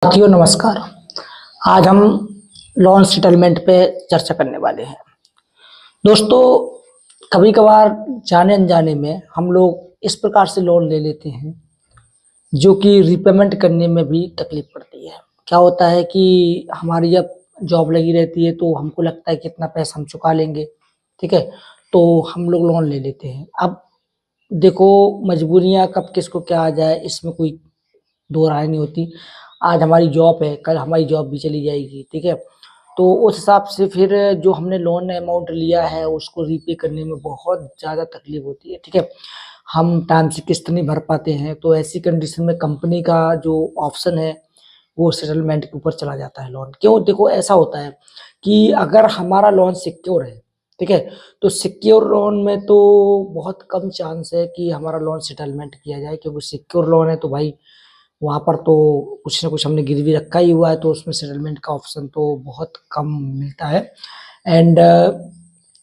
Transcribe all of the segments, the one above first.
साथियों नमस्कार। आज हम लोन सेटलमेंट पे चर्चा करने वाले हैं। दोस्तों, कभी कभार जाने अनजाने में हम लोग इस प्रकार से लोन ले लेते हैं जो कि रीपेमेंट करने में भी तकलीफ पड़ती है। क्या होता है कि हमारी जब जॉब लगी रहती है तो हमको लगता है कि इतना पैसा हम चुका लेंगे, ठीक है? तो हम लोग लोन ले लेते हैं। अब देखो, मजबूरियाँ कब किसको क्या आ जाए इसमें कोई दो राय नहीं होती। आज हमारी जॉब है, कल हमारी जॉब भी चली जाएगी, ठीक है? तो उस हिसाब से फिर जो हमने लोन अमाउंट लिया है उसको रीपे करने में बहुत ज़्यादा तकलीफ होती है, ठीक है? हम टाइम से किस्त नहीं भर पाते हैं, तो ऐसी कंडीशन में कंपनी का जो ऑप्शन है वो सेटलमेंट के ऊपर चला जाता है लोन। क्यों? देखो, ऐसा होता है कि अगर हमारा लोन सिक्योर है, ठीक है? तो सिक्योर लोन में तो बहुत कम चांस है कि हमारा लोन सेटलमेंट किया जाए, क्योंकि सिक्योर लोन है तो भाई वहाँ पर तो कुछ न कुछ हमने गिरवी रखा ही हुआ है, तो उसमें सेटलमेंट का ऑप्शन तो बहुत कम मिलता है। एंड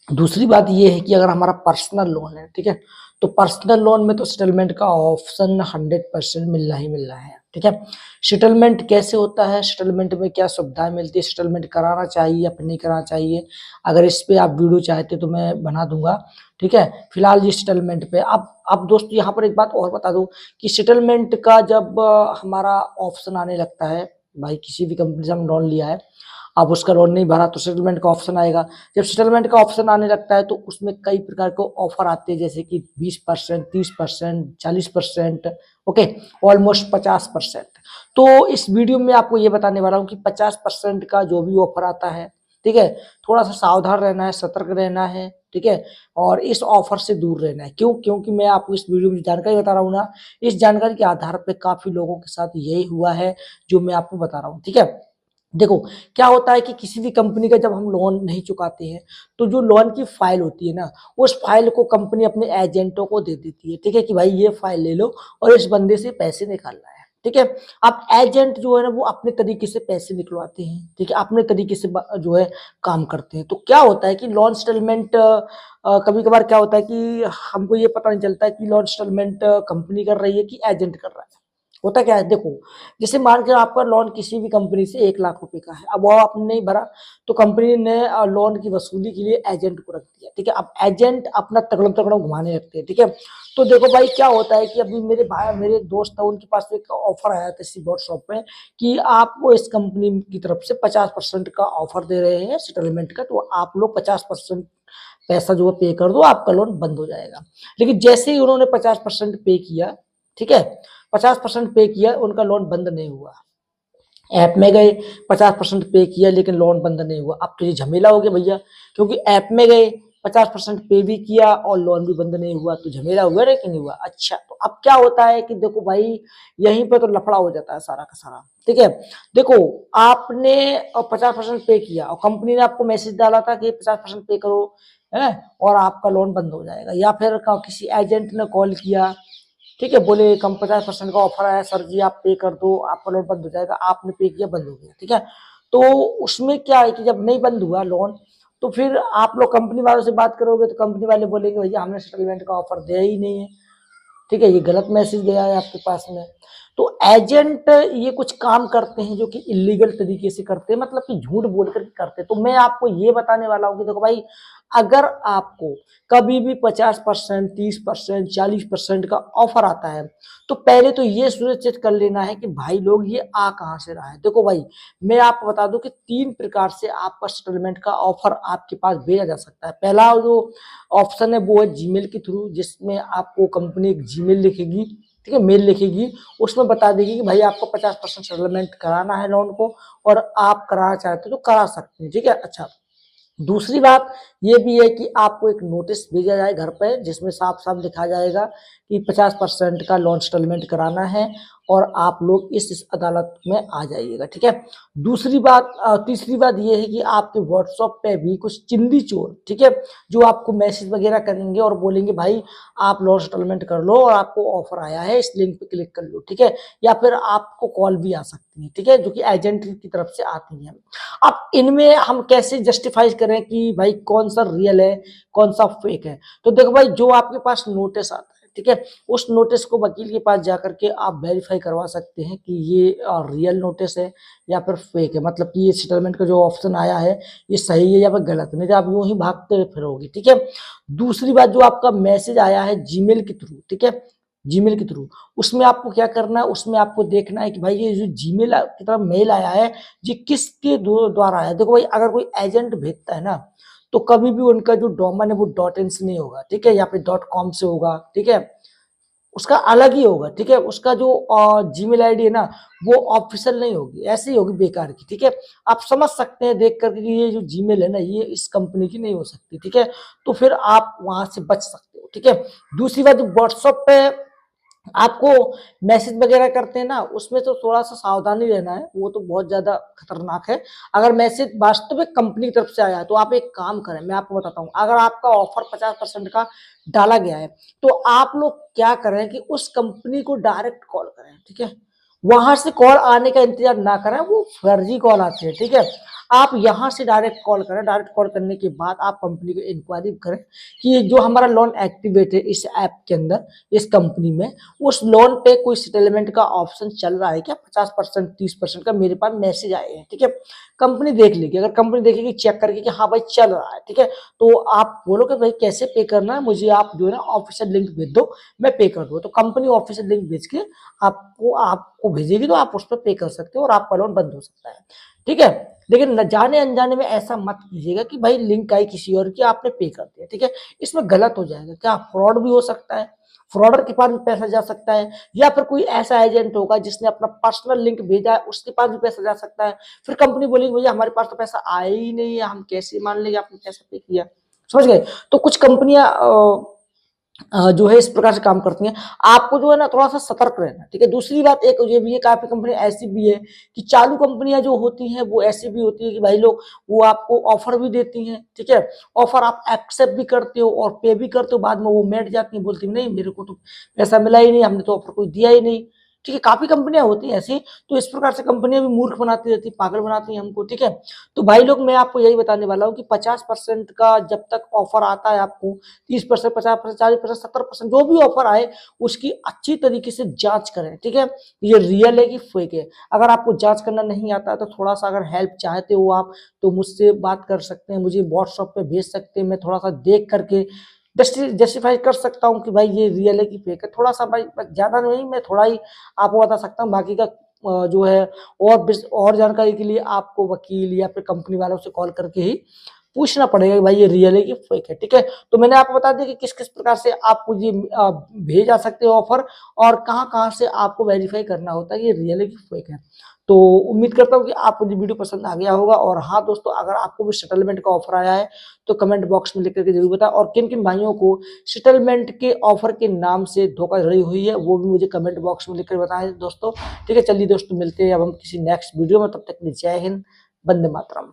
दूसरी बात ये है कि अगर हमारा पर्सनल लोन है, ठीक है? तो पर्सनल लोन में तो सेटलमेंट का ऑप्शन 100% मिलना ही मिलना है, ठीक है? सेटलमेंट कैसे होता है, सेटलमेंट में क्या सुविधाएँ मिलती है, सेटलमेंट कराना चाहिए या फिर नहीं कराना चाहिए? अगर इस पे आप वीडियो चाहते तो मैं बना दूँगा, ठीक है? फिलहाल ये सेटलमेंट पे अब दोस्तों यहाँ पर एक बात और बता दूँ कि सेटलमेंट का जब हमारा ऑप्शन आने लगता है, भाई किसी भी कंपनी से हम लोन लिया है, अब उसका लोन नहीं भरा तो सेटलमेंट का ऑप्शन आएगा। जब सेटलमेंट का ऑप्शन आने लगता है तो उसमें कई प्रकार के ऑफर आते हैं, जैसे कि 20%, 30%, 40%, ओके, ऑलमोस्ट 50%। तो इस वीडियो में आपको ये बताने वाला हूँ कि 50% का जो भी ऑफर आता है, ठीक है, थोड़ा-सा सावधान रहना है, सतर्क रहना है, ठीक है? और इस ऑफर से दूर रहना है। क्यों? क्योंकि मैं आपको इस वीडियो में जो जानकारी बता रहा हूँ ना, इस जानकारी के आधार पे काफ़ी लोगों के साथ यही हुआ है जो मैं आपको बता रहा हूँ, ठीक है? देखो, क्या होता है कि किसी भी कंपनी का जब हम लोन नहीं चुकाते हैं, तो जो लोन की फाइल होती है ना, उस फाइल को कंपनी अपने एजेंटों को दे देती है, ठीक है? कि भाई ये फाइल ले लो और इस बंदे से पैसे निकालना है, ठीक है? अब एजेंट जो है ना वो अपने तरीके से पैसे निकलवाते हैं, ठीक है? अपने तरीके से जो है काम करते हैं। तो क्या होता है कि लोन सेटलमेंट कभी-कभार क्या होता है कि हमको ये पता नहीं चलता है कि लोन सेटलमेंट कंपनी कर रही है कि एजेंट कर रहा है। होता क्या है, देखो, जैसे मान के आपका लोन किसी भी कंपनी से 1 लाख रुपए का है, अब वो आपने नहीं भरा तो कंपनी ने लोन की वसूली के लिए एजेंट को रख दिया, ठीक है? अब एजेंट अपना तगड़म तगड़म घुमाने लगते हैं, ठीक है? तो देखो भाई, क्या होता है कि अभी मेरे दोस्त है, उनके पास एक ऑफर आया था इसी व्हाट्सएप पे कि आपको इस कंपनी की तरफ से 50% का ऑफर दे रहे हैं सेटलमेंट का, तो आप लोग 50% पैसा जो है पे कर दो, आपका लोन बंद हो जाएगा। लेकिन जैसे ही उन्होंने 50% पे किया, ठीक है, 50% पे किया, उनका लोन बंद नहीं हुआ। ऐप में गए, 50% पे किया लेकिन लोन बंद नहीं हुआ। अब तो ये झमेला हो गया भैया, क्योंकि ऐप में गए, 50% पे भी किया और लोन भी बंद नहीं हुआ, तो झमेला हुआ ना कि नहीं हुआ? अच्छा, तो अब क्या होता है कि देखो भाई, यहीं पे तो लफड़ा हो जाता है सारा का सारा, ठीक है? देखो, आपने 50% पे किया और कंपनी ने आपको मैसेज डाला था कि 50% पे करो, है? और आपका लोन बंद हो जाएगा, या फिर किसी एजेंट ने कॉल किया, ठीक है, बोले कम 50% का ऑफर आया सर जी, आप पे कर दो, आपका लोन बंद हो जाएगा, आपने पे किया, बंद हो गया, ठीक है? तो उसमें क्या है कि जब नहीं बंद हुआ लोन, तो फिर आप लोग कंपनी वालों से बात करोगे तो कंपनी वाले बोलेंगे भैया हमने सेटलमेंट का ऑफर दिया ही नहीं है, ठीक है? ये गलत मैसेज गया है आपके पास में। तो एजेंट ये कुछ काम करते हैं जो कि इल्लीगल तरीके से करते हैं, मतलब कि झूठ बोल कर के करते हैं। तो मैं आपको ये बताने वाला हूँ कि देखो भाई, अगर आपको कभी भी 50%, 30%, 40% का ऑफर आता है, तो पहले तो ये सुनिश्चित कर लेना है कि भाई लोग ये आ कहाँ से रहा है। देखो भाई, मैं आपको बता दूं कि 3 प्रकार से आपका सेटलमेंट का ऑफर आपके पास भेजा जा सकता है। पहला जो ऑप्शन है वो है जीमेल के थ्रू, जिसमें आपको कंपनी एक जीमेल लिखेगी, ठीक है, मेल लिखेगी, उसमें बता देगी कि भाई आपको 50% सेटलमेंट कराना है लोन को और आप कराना चाहते हो तो करा सकते हैं, ठीक है? अच्छा, दूसरी बात ये भी है कि आपको एक नोटिस भेजा जाए घर पे, जिसमें साफ-साफ लिखा जाएगा कि 50% का लोन सेटलमेंट कराना है और आप लोग इस अदालत में आ जाइएगा, ठीक है? दूसरी बात तीसरी बात ये है कि आपके व्हाट्सएप पे भी कुछ चिंदी चोर, ठीक है, जो आपको मैसेज वगैरह करेंगे और बोलेंगे भाई आप लोन सेटलमेंट कर लो और आपको ऑफर आया है, इस लिंक पे क्लिक कर लो, ठीक है? या फिर आपको कॉल भी आ सकती है, ठीक है, जो कि एजेंट की तरफ से आती है। अब इनमें हम कैसे जस्टिफाई करें कि भाई कौन सा रियल है, कौन सा फेक है? तो देखो भाई, जो आपके पास नोटिस आता है, ठीक है। उस नोटिस को वकील के पास जाकर के आप वेरीफाई करवा सकते हैं कि ये रियल नोटिस है या फिर फेक है, मतलब कि ये सेटलमेंट का जो ऑप्शन आया है ये सही है या फिर गलत, नहीं तो आप यूं ही भागते फिरोगे, ठीक है। दूसरी बात, जो आपका मैसेज आया है जीमेल के थ्रू, ठीक है, जीमेल के थ्रू, उसमें आपको क्या करना है, उसमें आपको देखना है कि भाई ये जो जीमेल की तरफ मेल आया है ये किसके द्वारा आया है। देखो भाई, अगर कोई एजेंट भेजता है ना तो कभी भी उनका जो डोमेन है वो .in से नहीं होगा, ठीक है, या फिर .com से होगा, ठीक है, उसका अलग ही होगा, ठीक है। उसका जो जीमेल आईडी है ना वो ऑफिशियल नहीं होगी, ऐसी ही होगी बेकार की, ठीक है। आप समझ सकते हैं देख करके कि ये जो जीमेल है ना ये इस कंपनी की नहीं हो सकती, ठीक है। तो फिर आप वहां से बच सकते हो, ठीक है। दूसरी बात, जो व्हाट्सएप पे आपको मैसेज वगैरह करते हैं ना उसमें तो थोड़ा सा सावधानी रहना है, वो तो बहुत ज्यादा खतरनाक है। अगर मैसेज वास्तविक कंपनी की तरफ से आया है तो आप एक काम करें, मैं आपको बताता हूँ, अगर आपका ऑफर 50% का डाला गया है तो आप लोग क्या करें कि उस कंपनी को डायरेक्ट कॉल करें, ठीक है। वहां से कॉल आने का इंतजार ना करें, वो फर्जी कॉल आती है, ठीक है। आप यहाँ से डायरेक्ट कॉल करें, डायरेक्ट कॉल करने के बाद आप कंपनी को इंक्वायरी करें कि ये जो हमारा लोन एक्टिवेट है इस ऐप के अंदर, इस कंपनी में, उस लोन पे कोई सेटलमेंट का ऑप्शन चल रहा है क्या, 50% 30% का मेरे पास मैसेज आए हैं, ठीक है। कंपनी देख लेगी, अगर कंपनी देखेगी चेक करके कि हाँ भाई चल रहा है, ठीक है, तो आप बोलो कि भाई कैसे पे करना है, मुझे आप जो है ना ऑफिशियल लिंक भेज दो, मैं पे कर दूँ। तो कंपनी ऑफिशियल लिंक भेज के आपको भेजेगी तो आप उस पर पे कर सकते हो और आपका लोन बंद हो सकता है, ठीक है। लेकिन न जाने अनजाने में ऐसा मत कीजिएगा कि भाई लिंक आई किसी और की, आपने पे कर दिया, ठीक है। इसमें गलत हो जाएगा, क्या फ्रॉड भी हो सकता है, फ्रॉडर के पास भी पैसा जा सकता है, या फिर कोई ऐसा एजेंट होगा जिसने अपना पर्सनल लिंक भेजा है उसके पास भी पैसा जा सकता है। फिर कंपनी बोलेगी भैया हमारे पास तो पैसा आया ही नहीं है, हम कैसे मान लेंगे आपने पैसा पे किया, समझ गए। तो कुछ कंपनियां जो है इस प्रकार से काम करती हैं, आपको जो है ना थोड़ा सा सतर्क रहना, ठीक है। दूसरी बात एक ये भी है, काफी कंपनी ऐसी भी है कि चालू कंपनियां जो होती हैं वो ऐसी भी होती है कि भाई लोग वो आपको ऑफर भी देती हैं, ठीक है, ऑफर आप एक्सेप्ट भी करते हो और पे भी करते हो, बाद में वो मिट जाती हैं, बोलती नहीं मेरे को तो पैसा मिला ही नहीं, हमने तो ऑफर कोई दिया ही नहीं, ठीक है। काफी कंपनियां होती हैं ऐसी, तो इस प्रकार से कंपनियां भी मूर्ख बनाती रहती, पागल बनाती हैं हमको, ठीक है। तो भाई लोग मैं आपको यही बताने वाला हूँ कि 50% का जब तक ऑफर आता है आपको, 30%, 50%, 40%, 70% जो भी ऑफर आए उसकी अच्छी तरीके से जांच करें, ठीक है। ये रियल है कि फेक है। अगर आपको जांच करना नहीं आता है तो थोड़ा सा अगर हेल्प चाहते हो आप तो मुझसे बात कर सकते हैं, मुझे व्हाट्सएप पे भेज सकते हैं, मैं थोड़ा सा देख करके जस्टिफाई कर सकता हूँ कि भाई ये रियल है कि फेक है। थोड़ा सा भाई, ज्यादा नहीं, मैं थोड़ा ही आपको बता सकता हूँ, बाकी का जो है और जानकारी के लिए आपको वकील या फिर कंपनी वालों से कॉल करके ही पूछना पड़ेगा कि भाई ये रियल है कि फेक है, ठीक है। तो मैंने आपको बता दिया कि किस किस प्रकार से आपको ये भेज आ सकते हो ऑफर, और कहाँ कहाँ से आपको वेरीफाई करना होता है ये रियल है कि फेक है। तो उम्मीद करता हूँ कि आपको ये वीडियो पसंद आ गया होगा। और हाँ दोस्तों, अगर आपको भी सेटलमेंट का ऑफर आया है तो कमेंट बॉक्स में लिख करके जरूर बताएं, और किन किन भाइयों को सेटलमेंट के ऑफर के नाम से धोखाधड़ी हुई है वो भी मुझे कमेंट बॉक्स में लिख कर बताएं दोस्तों, ठीक है। चलिए दोस्तों, मिलते हैं अब हम किसी नेक्स्ट वीडियो में, तब तक के लिए जय हिंद, वंदे मातरम।